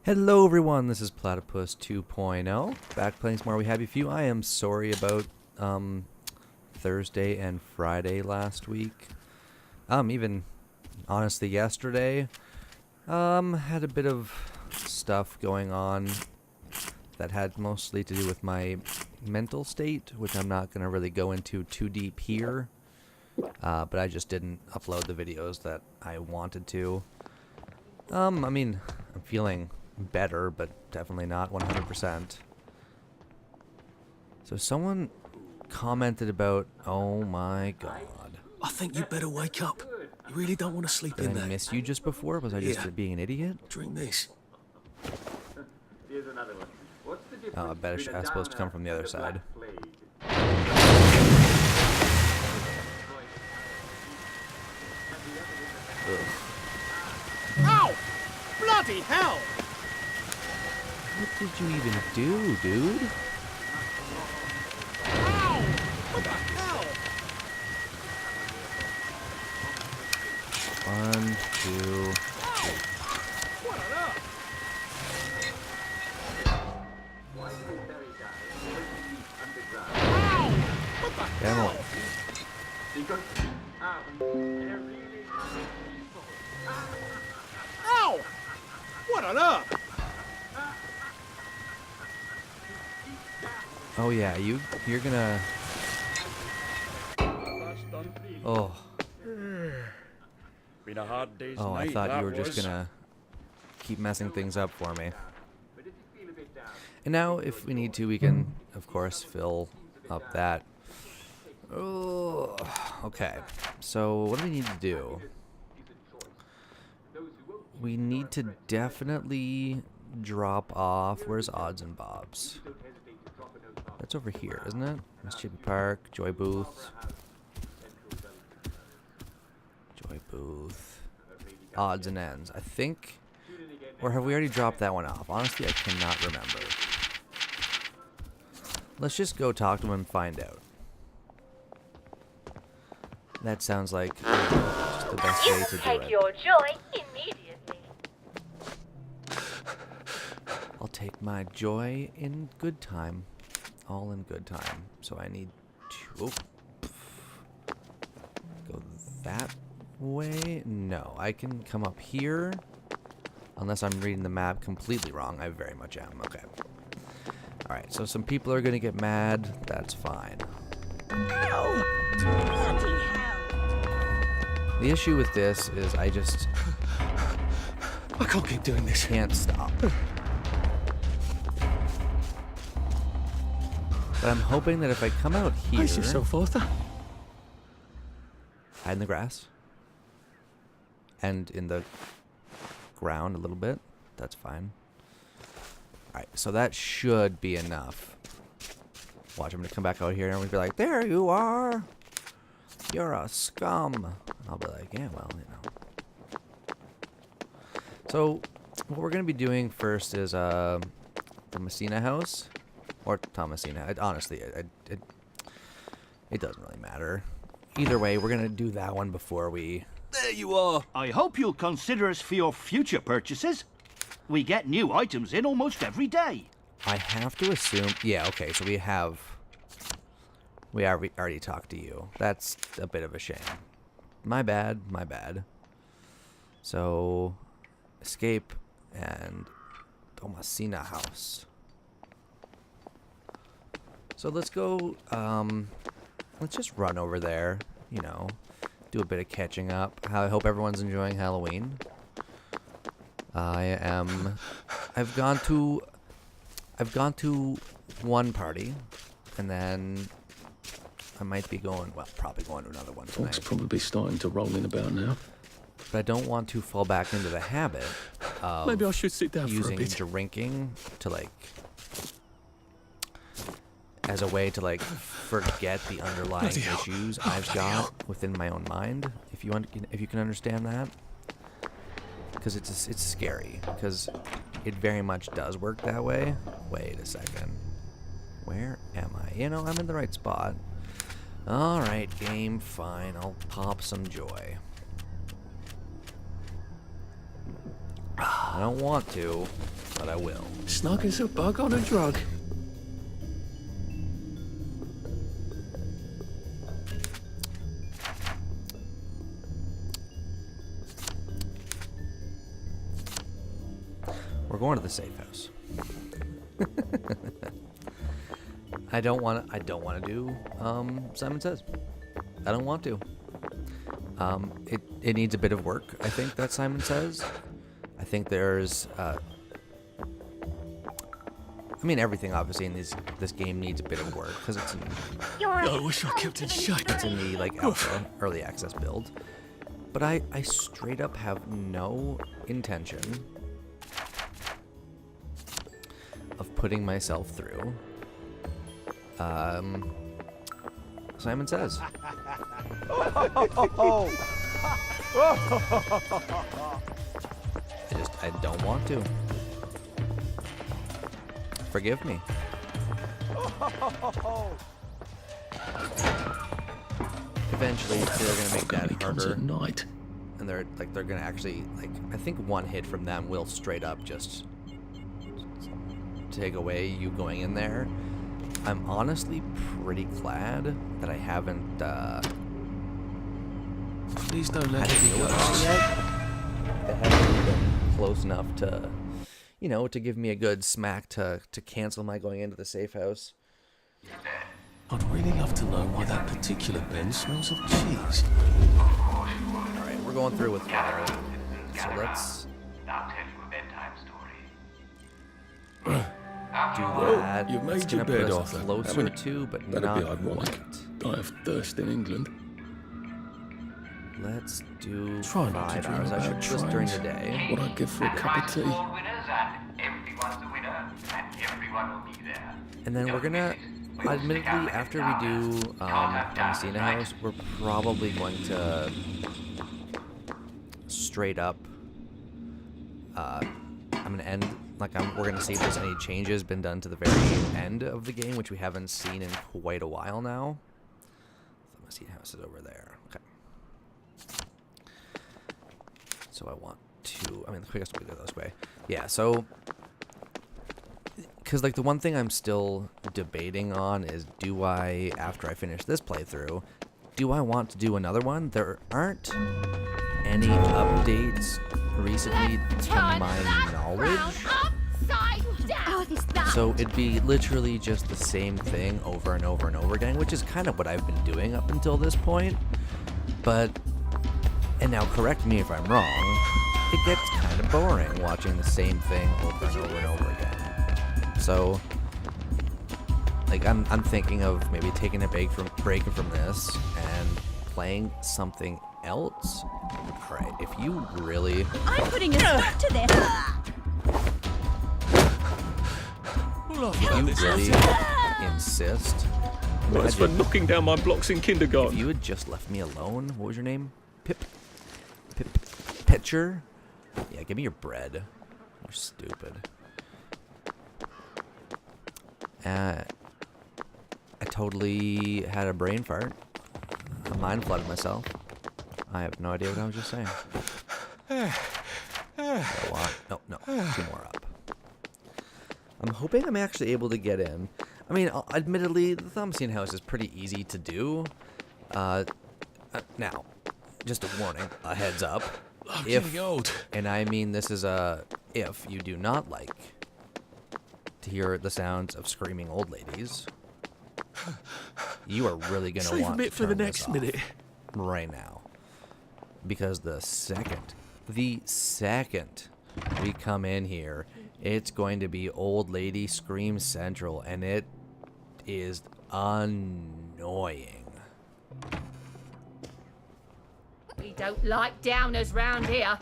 Hello everyone, this is Platypus 2.0, back playing some more We Happy Few. I am sorry about Thursday and Friday last week. Even honestly yesterday. Had a bit of stuff going on that had mostly to do with my mental state, which I'm not going to really go into too deep here. But I just didn't upload the videos that I wanted to. I mean, I'm feeling better, but definitely not 100%. So someone commented about, oh my god. I think you better wake up. You really don't want to sleep in Did I there. miss you just before? Was I just being an idiot? Drink this. Here's another one. What's the difference Oh, I bet between I was supposed to come from the other and side. Black Plague? Ugh. Ow! Bloody hell! What did you even do, dude? Ow! What the hell? 1, 2, 3. What on earth? Why do they bury guys underground? Ow! What the Get him hell? away. Because they're really people. Ow! What on earth? Oh yeah, you're gonna... Oh. Been a hard day's Oh, I night, thought you that were just was. gonna keep messing things up for me. But if you feel a bit down, And now, if we need to, we can, of course, fill up that. Oh, okay. So, what do we need to do? We need to definitely drop off. Where's Odds and Bobs? That's over here, isn't it? Mississippi Park, Joy Booth. Joy Booth. Odds and Ends, I think. Or have we already dropped that one off? Honestly, I cannot remember. Let's just go talk to him and find out. That sounds like just the best You way will to do take it. your joy immediately. I'll take my joy in good time. All in good time. So I need to go that way. No, I can come up here. Unless I'm reading the map completely wrong. I very much am. Okay. Alright, so some people are going to get mad. That's fine. Bloody hell! The issue with this is I just I can't keep doing this. can't stop. But I'm hoping that if I come out here, Pace yourself, Arthur. hide in the grass, and in the ground a little bit, that's fine. Alright, so that should be enough. Watch, I'm gonna come back out here and we'll be like, there you are! You're a scum! And I'll be like, yeah, well, you know. So, what we're gonna be doing first is, the Messina house. Or Thomasina. Honestly, it doesn't really matter. Either way, we're gonna do that one before we... There you are! I hope you'll consider us for your future purchases. We get new items in almost every day. I have to assume... Yeah, okay, so we have... We already talked to you. That's a bit of a shame. My bad, my bad. So... Escape and... Thomasina house. So let's go... Let's just run over there, you know. Do a bit of catching up. I hope everyone's enjoying Halloween. I've gone to one party, and then I might be going, well, probably going to another one Fog's tonight. probably starting to roll in about now. But I don't want to fall back into the habit of Maybe I should sit down for a using bit. drinking to, like, as a way to, like, forget the underlying Bloody hell. issues Oh, I've bloody got hell. within my own mind. If you can understand that, because it's scary. Because it very much does work that way. Wait a second. Where am I? You know, I'm in the right spot. All right, game, fine. I'll pop some joy. I don't want to, but I will. Snug as a bug on a drug. We're going to the safe house. I don't want to do Simon Says. I don't want to. It needs a bit of work, I think, that Simon Says. I think there's I mean, everything obviously in this game needs a bit of work because it's I wish I kept in shape. it's in the like alpha early access build. But I straight up have no intention of putting myself through Simon Says. I don't want to. Forgive me. Eventually, they're gonna make that Comes harder, at night. and they're gonna actually I think one hit from them will straight up just take away you going in there. I'm honestly pretty glad that I haven't Please don't had let to it deal go. with it yet. They haven't been close enough to, to give me a good smack to cancel my going into the safe house. I'd really love to know why that particular bin smells of cheese. Alright, we're going through with Carl. So let's I'll tell you a bedtime story. do that. you've made It's gonna your bed, put us Arthur, closer haven't to, but That'd not be ironic. quite. I have thirst in England. Let's do Try not to 5 dream hours. I should about do this during the trains. day. What I'd give for a cup of tea. All winners, and everyone's a winner, and everyone will be there. And then we're gonna, admittedly, after we do Messina House, we're probably going to straight up. I'm gonna end we're gonna see if there's any changes been done to the very end of the game, which we haven't seen in quite a while now. The Messina House is over there. Okay. So I want to. I mean, the quickest way to go this way. Yeah. So. Because, the one thing I'm still debating on is, do I, after I finish this playthrough, do I want to do another one? There aren't any updates recently to my knowledge. So it'd be literally just the same thing over and over and over again, which is kind of what I've been doing up until this point. But, and now correct me if I'm wrong, it gets kind of boring watching the same thing over and over and over again. So, I'm thinking of maybe taking a break from this and playing something else. Alright, if you really... I'm putting a stop to this. If you really insist... That's for knocking down my blocks in If kindergarten. you had just left me alone, what was your name? Pitcher? Yeah, give me your bread. You're stupid. I totally had a brain fart. I mind flooded myself. I have no idea what I was just saying. Go on. No, 2 more up. I'm hoping I'm actually able to get in. I mean, admittedly, the Thomasine house is pretty easy to do. Now, just a warning, a heads up. I'm If, getting old. and I mean this is a if you do not like to hear the sounds of screaming old ladies, you are really going to Save a want bit to for the turn next this off minute. right now. Because the second we come in here, it's going to be old lady scream central, and it is annoying. We don't like downers round here.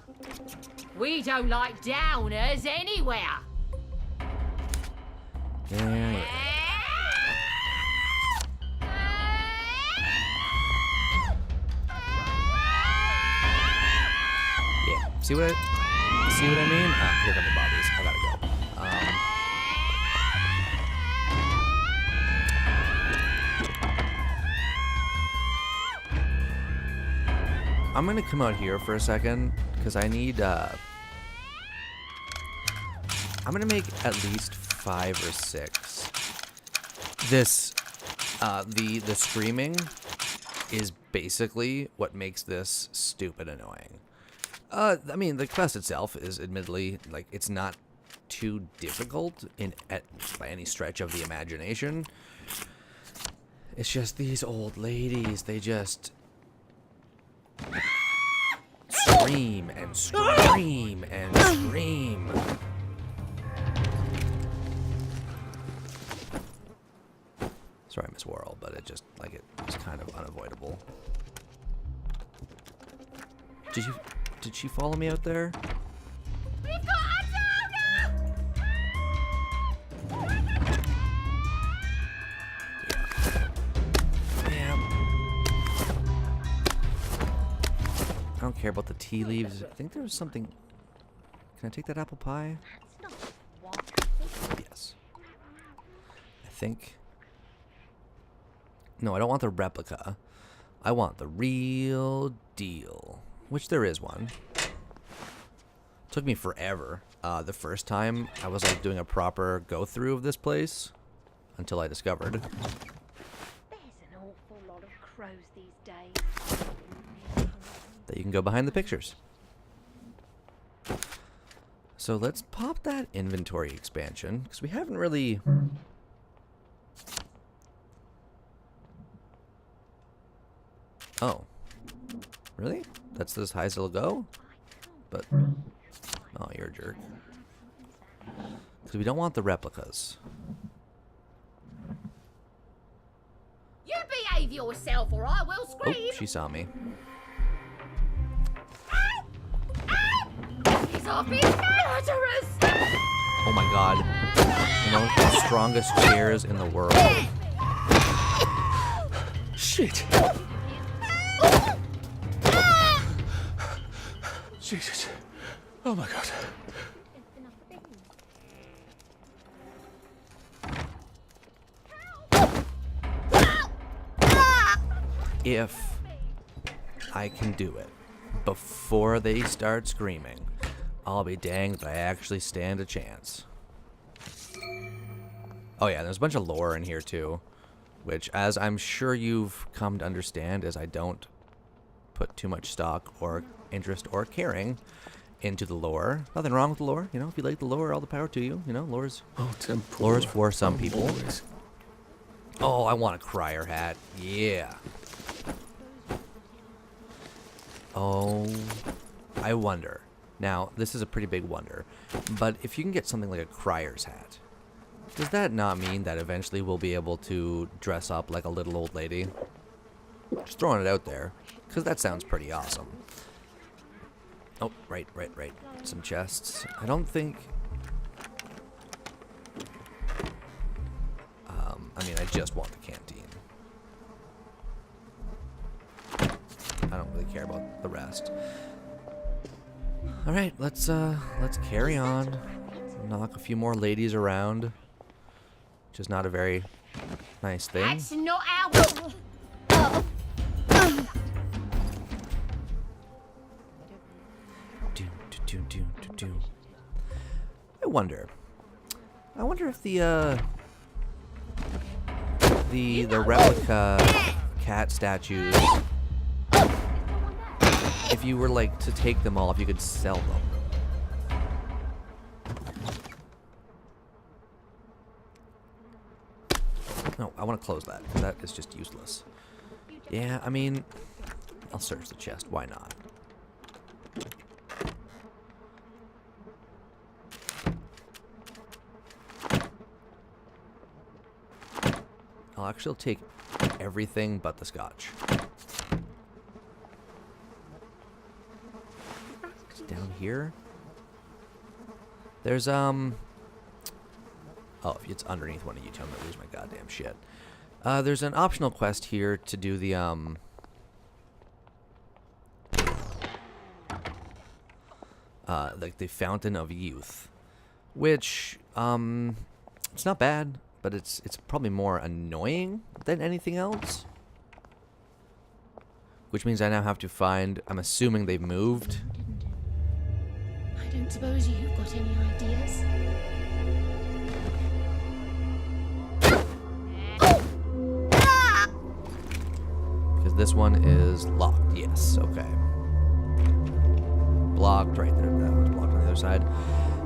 We don't like downers anywhere. Yeah. Yeah. See what I mean? Ah, here come the bodies. I gotta go. I'm gonna come out here for a second because I need I'm gonna make at least 5 or 6. This, the screaming is basically what makes this stupid annoying. I mean, the quest itself is admittedly, like, it's not too difficult by any stretch of the imagination. It's just these old ladies, they just scream and scream and scream. Sorry, Miss Worrell, but it just, like, it was kind of unavoidable. Did she follow me out there? We've got a downer! Yeah. I don't care about the tea leaves. I think there was something. Can I take that apple pie? Yes. I think. No, I don't want the replica. I want the real deal. Which there is one. Took me forever. The first time I was like doing a proper go through of this place until I discovered. There's an awful lot of crows these days. That you can go behind the pictures. So let's pop that inventory expansion because we haven't really. Oh, really? That's as high as it'll go? But, oh, you're a jerk. Because we don't want the replicas. You behave yourself, or I will scream! Oh, she saw me. He's off his murderers! Oh my god. You know, the strongest chairs in the world. Shit! Jesus. Oh my god. If I can do it before they start screaming, I'll be danged that I actually stand a chance. Oh yeah, there's a bunch of lore in here too, which, as I'm sure you've come to understand, is I don't put too much stock or interest or caring into the lore. Nothing wrong with the lore, you know. If you like the lore, all the power to you. You know, lore's for some people. Oh, I want a crier hat. Yeah. Oh, I wonder. Now, this is a pretty big wonder, but if you can get something like a crier's hat, does that not mean that eventually we'll be able to dress up like a little old lady? Just throwing it out there, because that sounds pretty awesome. Oh, right. Some chests. I don't think... I mean, I just want the canteen. I don't really care about the rest. All right, let's carry on. Knock a few more ladies around, which is not a very nice thing. That's not our... I wonder if the replica cat statues, if you were like to take them all, if you could sell them. No, I want to close that. That is just useless. Yeah, I mean, I'll search the chest. Why not? I'll actually take everything but the scotch. Down here? There's, oh, if it's underneath one of you, tell me to lose my goddamn shit. There's an optional quest here to do the, like the Fountain of Youth, which, it's not bad, but it's probably more annoying than anything else. Which means I now have to find, I'm assuming they've moved. I don't suppose you've got any ideas? this one is locked. Yes, okay. Blocked right there. That one's blocked on the other side.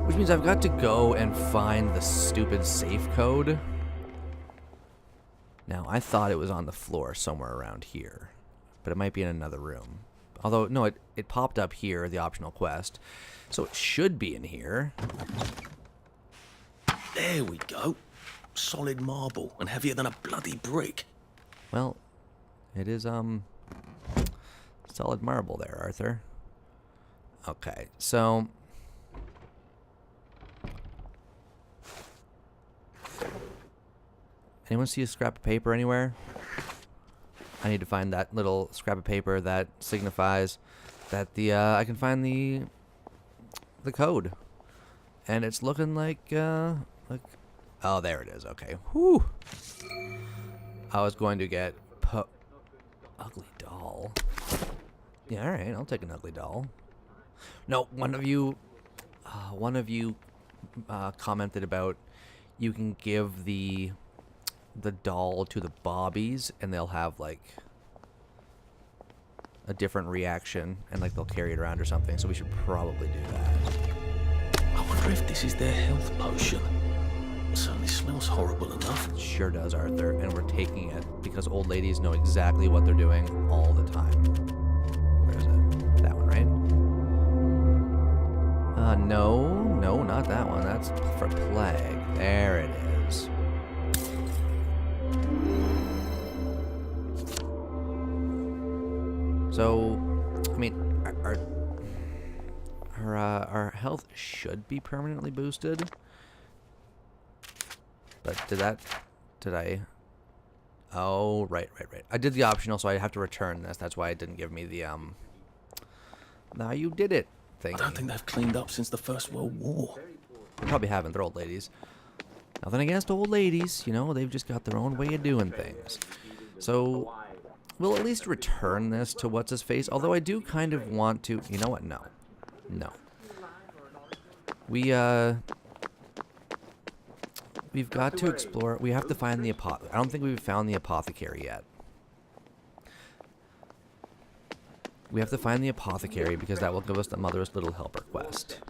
Which means I've got to go and find the stupid safe code. Now, I thought it was on the floor somewhere around here. But it might be in another room. Although, no, it popped up here, the optional quest. So it should be in here. There we go. Solid marble and heavier than a bloody brick. Well, it is, solid marble there, Arthur. Okay, so... Anyone see a scrap of paper anywhere? I need to find that little scrap of paper that signifies that I can find the code. And it's looking like, oh, there it is. Okay. Whew. I was going to get ugly doll. Yeah, all right. I'll take an ugly doll. No, one of you commented about you can give the doll to the bobbies and they'll have like a different reaction and like they'll carry it around or something, so we should probably do that. I wonder if this is their health potion. It certainly smells horrible enough. It sure does, Arthur, and we're taking it because old ladies know exactly what they're doing all the time. Where is it? That one, right? No, not that one. That's for plague. There it is. So, I mean, our health should be permanently boosted. But did I? Oh, right. I did the optional, so I have to return this. That's why it didn't give me the, now you did it thing. I don't think they've cleaned up since the First World War. They probably haven't. They're old ladies. Nothing against old ladies, you know, they've just got their own way of doing things. So, we'll at least return this to what's-his-face, although I do kind of want to... You know what? No. We've got to explore... We have to find the apothecary. I don't think we've found the apothecary yet. We have to find the apothecary because that will give us the Mother's Little Helper quest.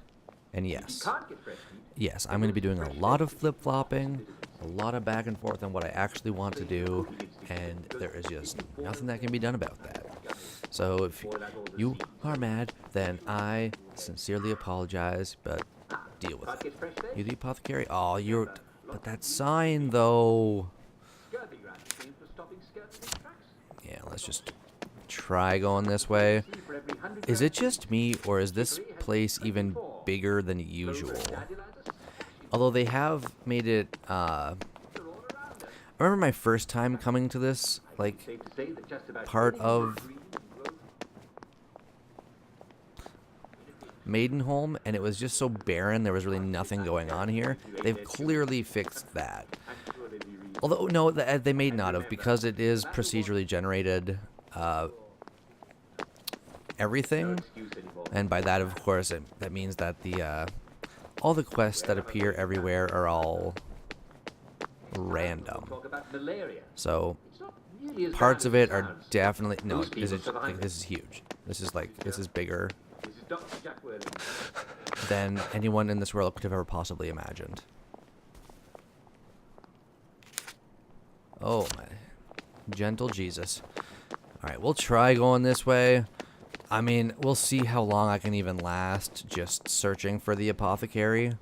And yes, I'm going to be doing a lot of flip-flopping, a lot of back and forth on what I actually want to do, and there is just nothing that can be done about that. So if you are mad, then I sincerely apologize, but deal with it. You the apothecary? Oh, you're... But that sign, though... Yeah, let's just try going this way. Is it just me, or is this place even bigger than usual? Although they have made it, I remember my first time coming to this, like, part of Maidenholm, and it was just so barren, there was really nothing going on here. They've clearly fixed that. Although, no, they may not have, because it is procedurally generated, everything, and by that, of course, that means that all the quests that appear everywhere are all random. So parts of it are definitely this is huge. This is bigger than anyone in this world could have ever possibly imagined. Oh my gentle Jesus. Alright, we'll try going this way. I mean, we'll see how long I can even last just searching for the apothecary.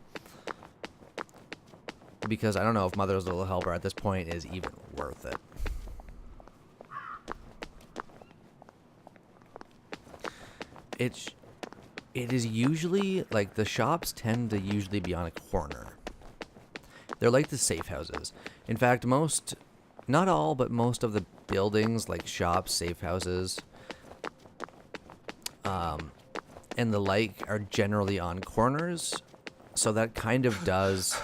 Because I don't know if Mother's Little Helper at this point is even worth it. It is usually, like, the shops tend to usually be on a corner. They're like the safe houses. In fact, not all, but most of the buildings, like shops, safe houses, and the like, are generally on corners, so that kind of does...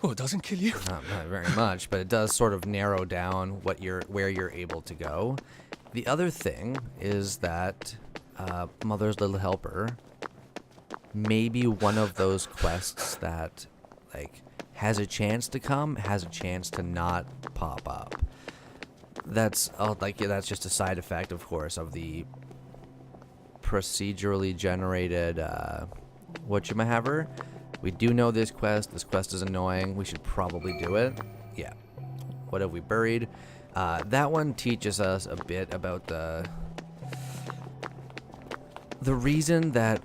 Oh, it doesn't kill you? Not very much, but it does sort of narrow down where you're able to go. The other thing is that Mother's Little Helper may be one of those quests that, like, has a chance to come, has a chance to not pop up. that's that's just a side effect, of course, of the procedurally generated whatchamahaver. We do know this quest. This quest is annoying. We should probably do it. Yeah. What have we buried? That one teaches us a bit about the reason that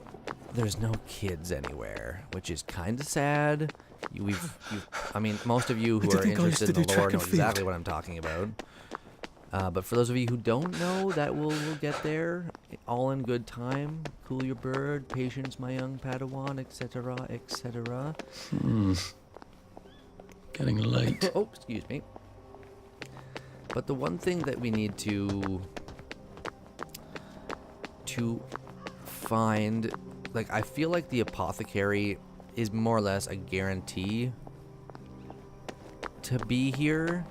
there's no kids anywhere, which is kind of sad. I mean, most of you who are interested in the lore know exactly what I'm talking about. But for those of you who don't know, that we'll get there, all in good time. Cool your bird, patience, my young Padawan, etc., etc. Getting late. Oh, excuse me. But the one thing that we need to find, like, I feel like the apothecary is more or less a guarantee to be here.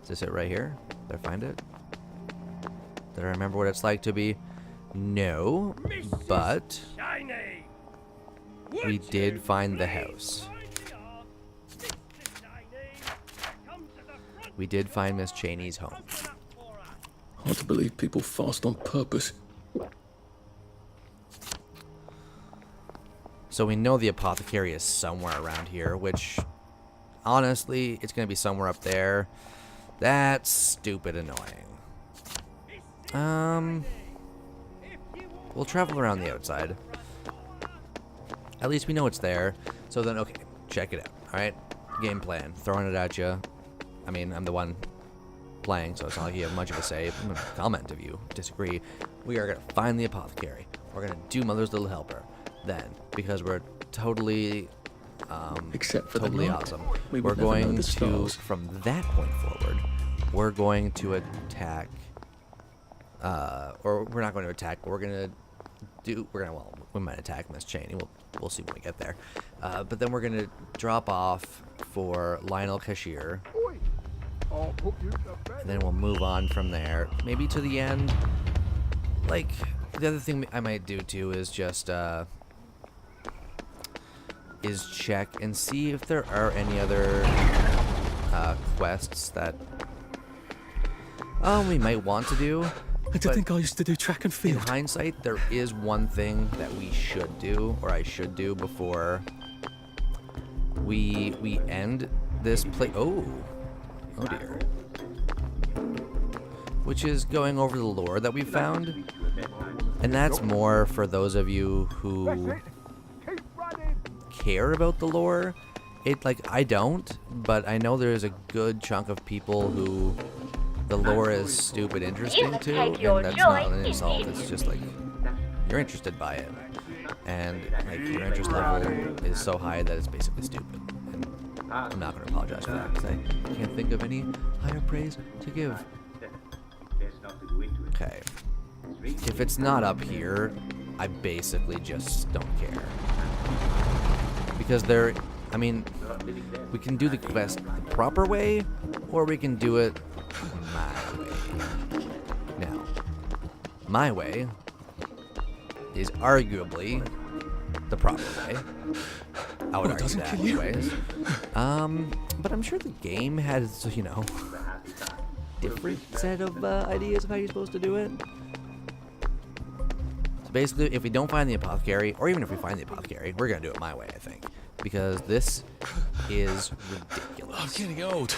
Is this it right here? Did I find it? Did I remember what it's like to be? No, but we did find the house. We did find Miss Cheney's home. Hard to believe people fast on purpose. So we know the apothecary is somewhere around here, which, honestly, it's going to be somewhere up there. That's stupid annoying. We'll travel around the outside. At least we know it's there. So then, okay, check it out. Alright, game plan. Throwing it at you. I mean, I'm the one playing, so it's not like you have much of a say. Comment if you disagree. We are going to find the apothecary. We're going to do Mother's Little Helper. Then, because we're totally Except for totally the night, awesome, we we're would never know going the to, stars. from that point forward, we're going to attack, or we're not going to attack, but well, we might attack Miss Cheney. We'll see when we get there. But then we're going to drop off for Lionel Cashier. And then we'll move on from there, maybe to the end. Like, the other thing I might do too is just check and see if there are any other quests that we might want to do. I did think I used to do track and In field. hindsight, there is one thing that we should do, or I should do, before we end this play. Oh dear. Which is going over the lore that we found. And that's more for those of you who care about the lore. I don't, but I know there's a good chunk of people who the lore is stupid interesting to, and that's not an insult. It's just like, you're interested by it, and like your interest level is so high that it's basically stupid. And I'm not going to apologize for that because I can't think of any higher praise to give. Okay. If it's not up here, I basically just don't care. Because we can do the quest the proper way, or we can do it my way. Now, my way is arguably the proper way. I would argue that anyways. But I'm sure the game has, different set of ideas of how you're supposed to do it. So basically, if we don't find the apothecary, or even if we find the apothecary, we're gonna do it my way, I think, because this is ridiculous. I'm getting old.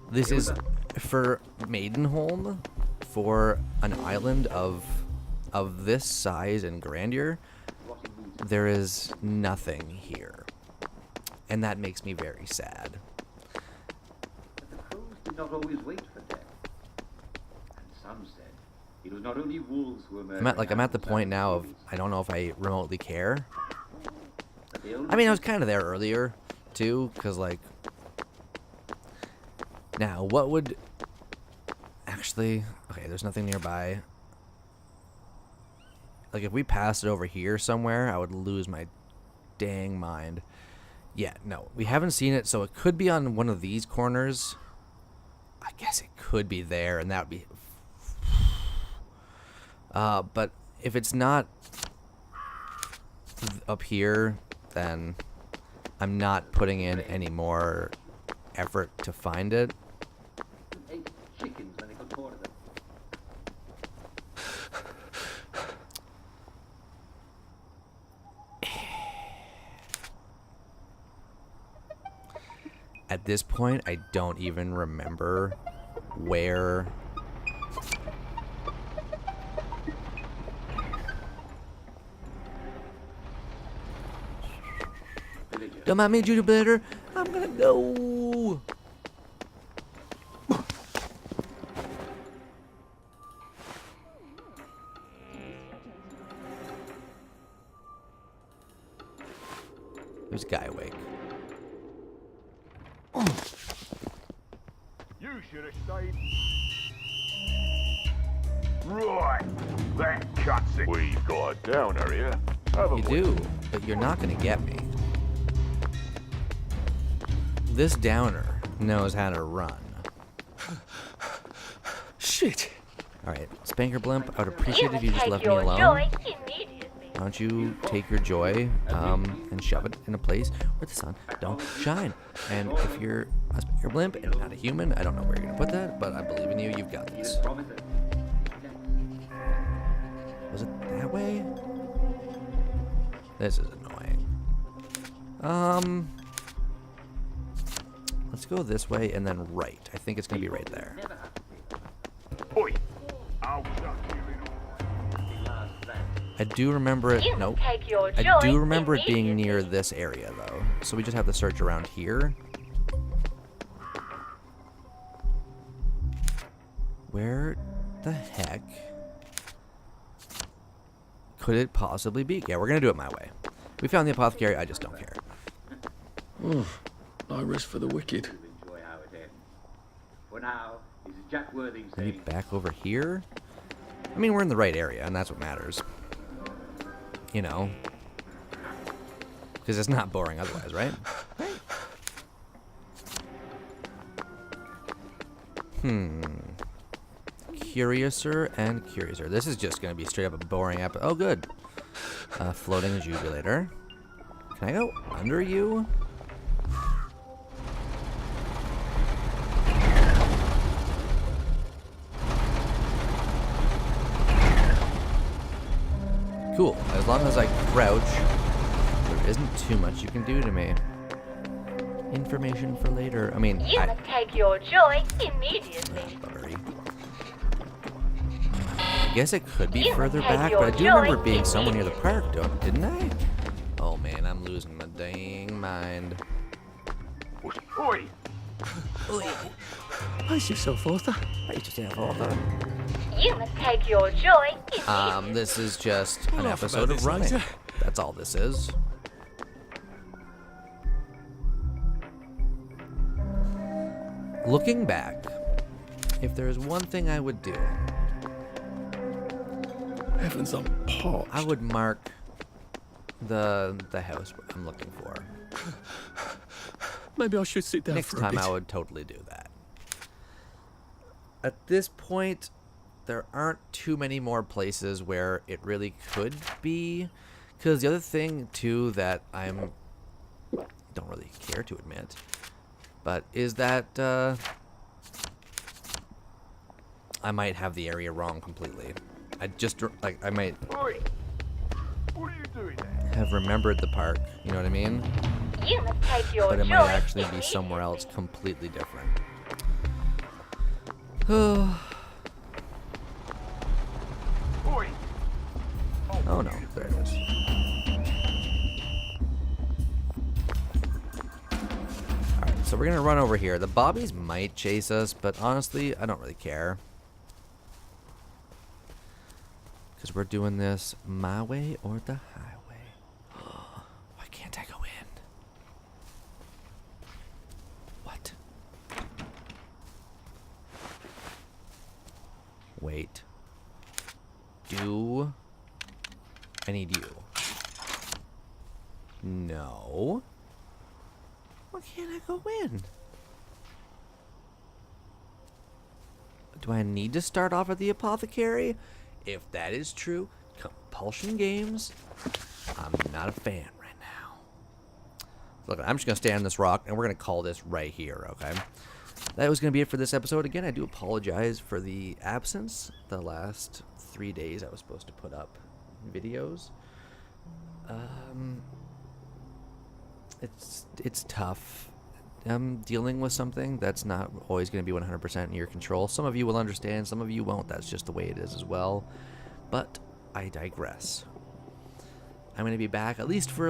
This is for Maidenholm, for an island of this size and grandeur. There is nothing here, and that makes me very sad. Did not always wait for death. And some said it was not only wolves who were I'm at the point now of I don't know if I remotely care. I mean, I was kind of there earlier too, because now what would actually there's nothing nearby. Like, if we passed it over here somewhere, I would lose my dang mind. Yeah, no, we haven't seen it, so it could be on one of these corners. I guess it could be there, and that would be... but if it's not up here, then I'm not putting in any more effort to find it. At this point, I don't even remember where... Don't mind me, Judy Blitter. I'm gonna go. There's a guy awake. You should have stayed. Right, that cuts it. We've got a downer here. You do, but you're not gonna get me. This downer knows how to run. Shit. Alright, Spanker Blimp, I would appreciate it if you just left me Your alone. joy immediately. Why don't you take your joy and shove it in a place where the sun don't shine? And if you're a Spanker Blimp and not a human, I don't know where you're gonna put that, but I believe in you, you've got this. Was it that way? This is annoying. Let's go this way and then right. I think it's gonna be right there. Oi, I'll suck you little. I do remember it. You Nope. take your I joy do remember it being immediately. near this area though. So we just have to search around here. Where the heck could it possibly be? Yeah, we're gonna do it my way. We found the apothecary, I just don't care. No rest for the wicked. Enjoy our day. For now, this is Jack Worthing Maybe saying, back over here? I mean, we're in the right area, and that's what matters. You know? Because it's not boring otherwise, right? Curiouser and curiouser. This is just going to be straight up a boring episode. Oh, good. Floating jubilator. Can I go under you? Cool. As long as I crouch, there isn't too much you can do to me. Information for later. I mean, You must take your joy immediately. Buttery. I guess it could be You further must take back, your but I do joy remember being somewhere near the immediately. park, didn't I? Oh man, I'm losing my dang mind. Oi, Pace yourself, Arthur. You must take your joy immediately. This is just an Laugh episode about of this running. later. That's all this is. Looking back, if there is one thing I would do, Heavens, I'm parched. I would mark the house I'm looking for. Maybe I should sit down Next for a time bit. I would totally do that. At this point, there aren't too many more places where it really could be. Because the other thing, too, that I don't really care to admit, but is that I might have the area wrong completely. I might oi. What are you doing there? have remembered the park, you know what I mean? You must take your But it joy might actually be immediately. somewhere else completely different. Oi. Oh no, there it is. Alright, so we're gonna run over here. The bobbies might chase us, but honestly, I don't really care. Because we're doing this my way or the highway. Why can't I go in? What? Wait. I need you. No. Why can't I go in? Do I need to start off at the apothecary? If that is true, Compulsion Games, I'm not a fan right now. Look, I'm just going to stay on this rock, and we're going to call this right here, okay? That was going to be it for this episode. Again, I do apologize for the absence. The last 3 days I was supposed to put up videos. It's tough. am dealing with something that's not always going to be 100% in your control. Some of you will understand, some of you won't. That's just the way it is as well. But I digress. I'm going to be back at least for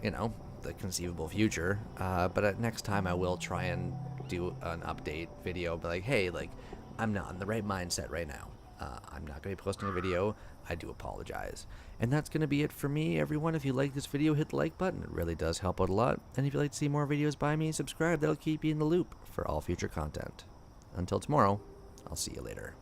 you know, the conceivable future. But next time I will try and do an update video. Be like, hey, like, I'm not in the right mindset right now. I'm not going to be posting a video. I do apologize. And that's going to be it for me, everyone. If you like this video, hit the like button. It really does help out a lot. And if you'd like to see more videos by me, subscribe. That'll keep you in the loop for all future content. Until tomorrow, I'll see you later.